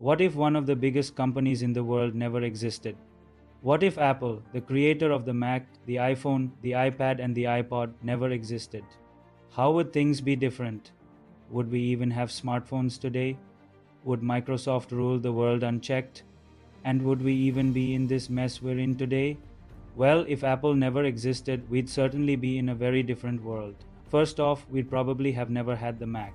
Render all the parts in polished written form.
What if one of the biggest companies in the world never existed? What if Apple, the creator of the Mac, the iPhone, the iPad, and the iPod, never existed? How would things be different? Would we even have smartphones today? Would Microsoft rule the world unchecked? And would we even be in this mess we're in today? Well, if Apple never existed, we'd certainly be in a very different world. First off, we'd probably have never had the Mac.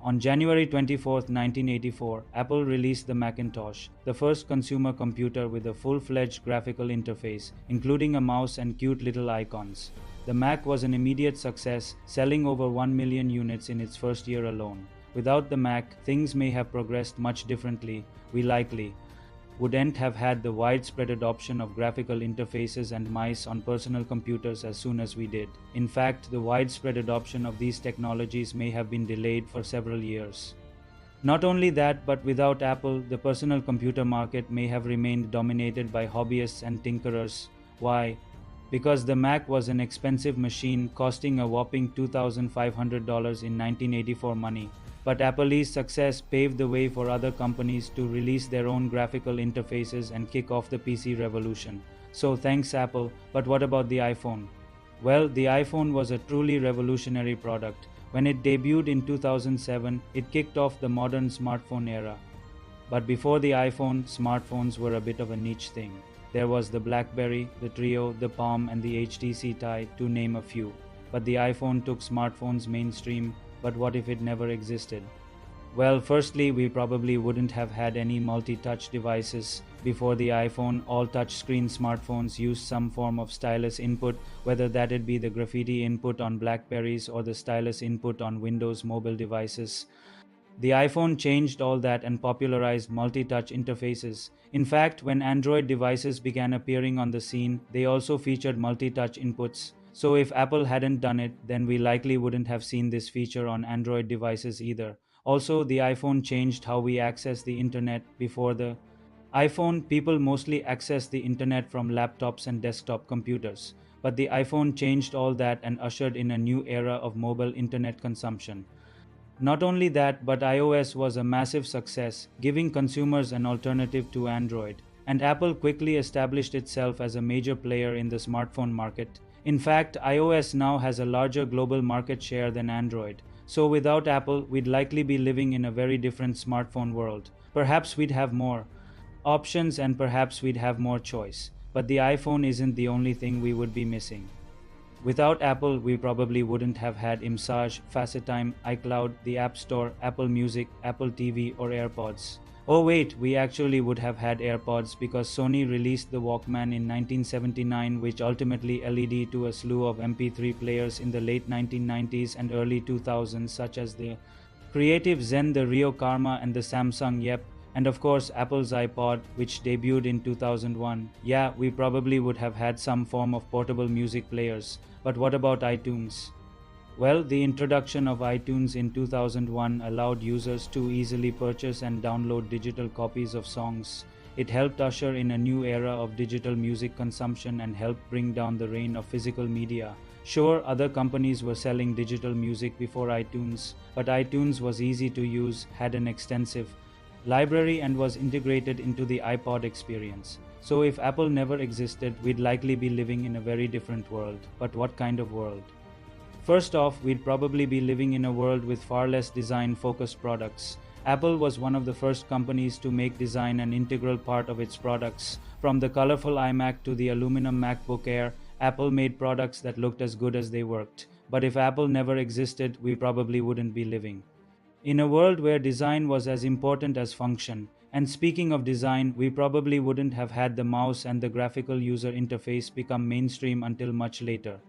On January 24, 1984, Apple released the Macintosh, the first consumer computer with a full-fledged graphical interface, including a mouse and cute little icons. The Mac was an immediate success, selling over 1 million units in its first year alone. Without the Mac, things may have progressed much differently. We likely wouldn't have had the widespread adoption of graphical interfaces and mice on personal computers as soon as we did. In fact, the widespread adoption of these technologies may have been delayed for several years. Not only that, but without Apple, the personal computer market may have remained dominated by hobbyists and tinkerers. Why? Because the Mac was an expensive machine costing a whopping $2,500 in 1984 money. But Apple's success paved the way for other companies to release their own graphical interfaces and kick off the PC revolution. So thanks Apple, but what about the iPhone? Well, the iPhone was a truly revolutionary product. When it debuted in 2007, it kicked off the modern smartphone era. But before the iPhone, smartphones were a bit of a niche thing. There was the BlackBerry, the Trio, the Palm, and the HTC Tie, to name a few. But the iPhone took smartphones mainstream. But what if it never existed? Well, firstly, we probably wouldn't have had any multi-touch devices. Before the iPhone, all touchscreen smartphones used some form of stylus input, whether that'd be the graffiti input on Blackberries or the stylus input on Windows mobile devices. The iPhone changed all that and popularized multi-touch interfaces. In fact, when Android devices began appearing on the scene, they also featured multi-touch inputs. So if Apple hadn't done it, then we likely wouldn't have seen this feature on Android devices either. Also, the iPhone changed how we access the internet. Before the iPhone, people mostly accessed the internet from laptops and desktop computers. But the iPhone changed all that and ushered in a new era of mobile internet consumption. Not only that, but iOS was a massive success, giving consumers an alternative to Android. And Apple quickly established itself as a major player in the smartphone market. In fact, iOS now has a larger global market share than Android. So without Apple, we'd likely be living in a very different smartphone world. Perhaps we'd have more options and perhaps we'd have more choice. But the iPhone isn't the only thing we would be missing. Without Apple, we probably wouldn't have had iMessage, FaceTime, iCloud, the App Store, Apple Music, Apple TV, or AirPods. Oh wait, we actually would have had AirPods because Sony released the Walkman in 1979, which ultimately led to a slew of MP3 players in the late 1990s and early 2000s, such as the Creative Zen, the Rio Karma, and the Samsung Yep, and of course Apple's iPod, which debuted in 2001. Yeah, we probably would have had some form of portable music players. But what about iTunes? Well, the introduction of iTunes in 2001 allowed users to easily purchase and download digital copies of songs. It helped usher in a new era of digital music consumption and helped bring down the reign of physical media. Sure, other companies were selling digital music before iTunes, but iTunes was easy to use, had an extensive library, and was integrated into the iPod experience. So if Apple never existed, we'd likely be living in a very different world. But what kind of world? First off, we'd probably be living in a world with far less design-focused products. Apple was one of the first companies to make design an integral part of its products. From the colorful iMac to the aluminum MacBook Air, Apple made products that looked as good as they worked. But if Apple never existed, we probably wouldn't be living in a world where design was as important as function. And speaking of design, we probably wouldn't have had the mouse and the graphical user interface become mainstream until much later.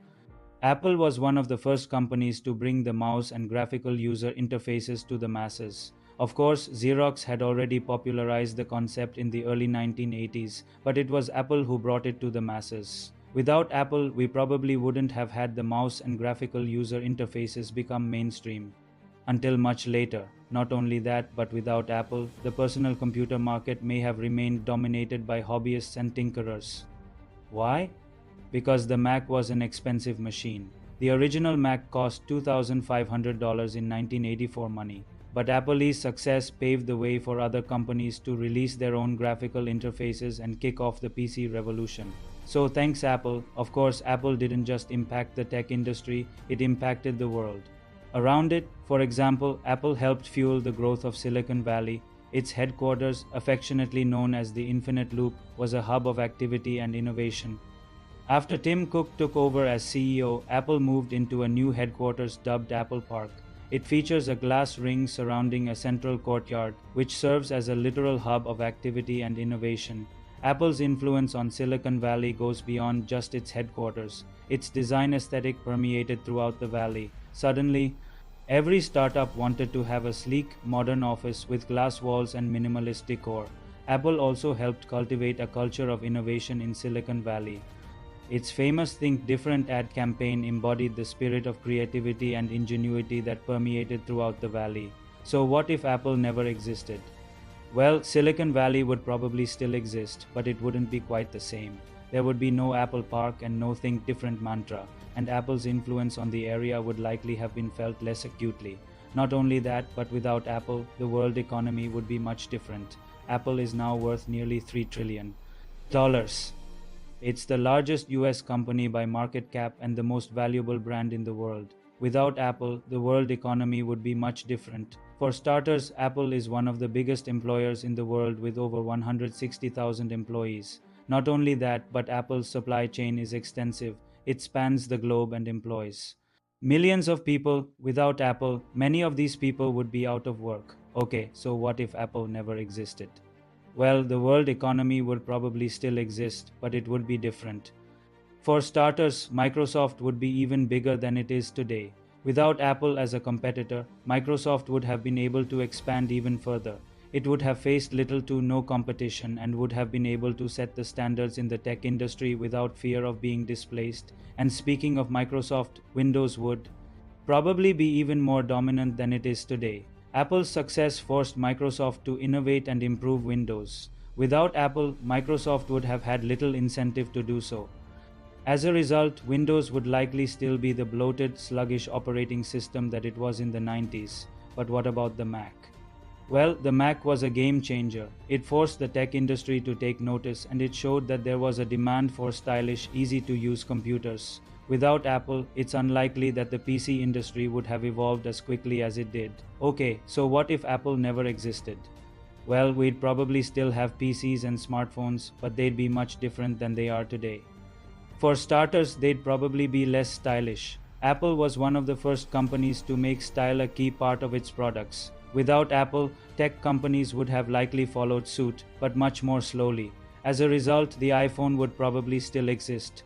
Apple was one of the first companies to bring the mouse and graphical user interfaces to the masses. Of course, Xerox had already popularized the concept in the early 1980s, but it was Apple who brought it to the masses. Without Apple, we probably wouldn't have had the mouse and graphical user interfaces become mainstream until much later. Not only that, but without Apple, the personal computer market may have remained dominated by hobbyists and tinkerers. Why? Because the Mac was an expensive machine. The original Mac cost $2,500 in 1984 money. but Apple's success paved the way for other companies to release their own graphical interfaces and kick off the PC revolution. So thanks Apple. Of course, Apple didn't just impact the tech industry, it impacted the world around it. For example, Apple helped fuel the growth of Silicon Valley. Its headquarters, affectionately known as the Infinite Loop, was a hub of activity and innovation. After Tim Cook took over as CEO, Apple moved into a new headquarters dubbed Apple Park. It features a glass ring surrounding a central courtyard, which serves as a literal hub of activity and innovation. Apple's influence on Silicon Valley goes beyond just its headquarters. Its design aesthetic permeated throughout the valley. Suddenly, every startup wanted to have a sleek, modern office with glass walls and minimalist decor. Apple also helped cultivate a culture of innovation in Silicon Valley. Its famous Think Different ad campaign embodied the spirit of creativity and ingenuity that permeated throughout the valley. So what if Apple never existed? Well, Silicon Valley would probably still exist, but it wouldn't be quite the same. There would be no Apple Park and no Think Different mantra, and Apple's influence on the area would likely have been felt less acutely. Not only that, but without Apple, the world economy would be much different. Apple is now worth nearly $3 trillion. It's the largest US company by market cap and the most valuable brand in the world. Without Apple, the world economy would be much different. For starters, Apple is one of the biggest employers in the world with over 160,000 employees. Not only that, but Apple's supply chain is extensive. It spans the globe and employs millions of people. Without Apple, many of these people would be out of work. Okay, so what if Apple never existed? Well, the world economy would probably still exist, but it would be different. For starters, Microsoft would be even bigger than it is today. Without Apple as a competitor, Microsoft would have been able to expand even further. It would have faced little to no competition and would have been able to set the standards in the tech industry without fear of being displaced. And speaking of Microsoft, Windows would probably be even more dominant than it is today. Apple's success forced Microsoft to innovate and improve Windows. Without Apple, Microsoft would have had little incentive to do so. As a result, Windows would likely still be the bloated, sluggish operating system that it was in the 90s. But what about the Mac? Well, the Mac was a game changer. It forced the tech industry to take notice, and it showed that there was a demand for stylish, easy-to-use computers. Without Apple, it's unlikely that the PC industry would have evolved as quickly as it did. Okay, so what if Apple never existed? Well, we'd probably still have PCs and smartphones, but they'd be much different than they are today. For starters, they'd probably be less stylish. Apple was one of the first companies to make style a key part of its products. Without Apple, tech companies would have likely followed suit, but much more slowly. As a result, the iPhone would probably still exist,